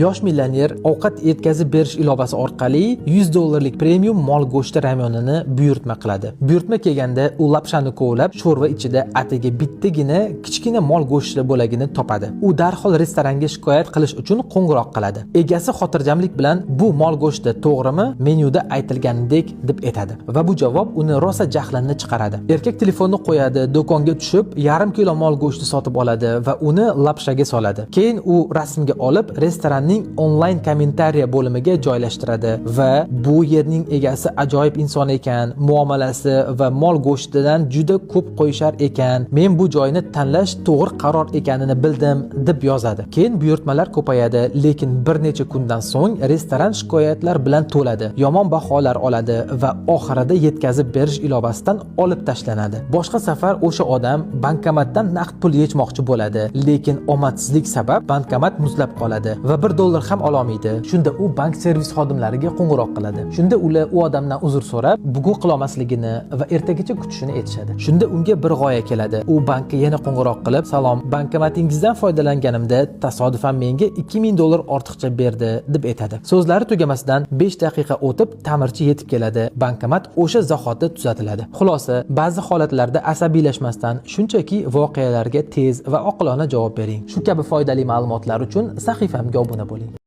Yosh millioner ovqat yetkazib berish ilovasi orqali $100 premium mol go'shti ramyonini buyurtma qiladi. Buyurtma kelganda u lapshani kovlab, sho'rva ichida atigi bittagina kichkina mol go'shti bo'lagini topadi. U darhol restoranga shikoyat qilish uchun qo'ng'iroq qiladi. Egasi xotirjamlik bilan bu mol go'shti to'g'rimi, menyuda aytilganidek deb aytadi va bu javob uni rosa jahlinni chiqaradi. Erkak telefonni qo'yadi, do'konga tushib, yarim kilo mol go'shti sotib oladi va uni lapshaga soladi. Keyin u rasmga olib restoran onlayn kommentariya bo'limiga joylashtiradi va bu yerning egasi ajoyib inson ekan, muomalasi va mol go'shtidan juda ko'p qo'yishar ekan. Men bu joyni tanlash to'g'ri qaror ekanini bildim deb yozadi. Keyin buyurtmalar ko'payadi, lekin bir necha kundan so'ng restoran shikoyatlar bilan to'ladi. Yomon baholar oladi va oxirida yetkazib berish ilovasidan olib tashlanadi. Boshqa safar o'sha odam bankomatdan naqd pul yechmoqchi bo'ladi, lekin omadsizlik sabab bankomat muzlab qoladi va $1 ham ololmaydi. Shunda u bank servis xodimlariga qo'ng'iroq qiladi. Shunda ular u odamdan uzr so'rab, bugun qilolmasligini va ertagacha kutishini aytishadi. Shunda unga bir g'oya keladi. U bankka yana qo'ng'iroq qilib, "Salom, bankomatingizdan foydalanganimda tasodifan menga $2000 ortiqcha berdi" deb aytadi. So'zlari tugamasidan 5 daqiqa o'tib ta'mirchi yetib keladi. Bankomat o'sha zahoti tuzatiladi. Xulosa, ba'zi holatlarda asabiylashmasdan shunchaki voqealarga tez va oqilona javob bering. Shu kabi foydali ma'lumotlar uchun sahifamga obuna bo'ling.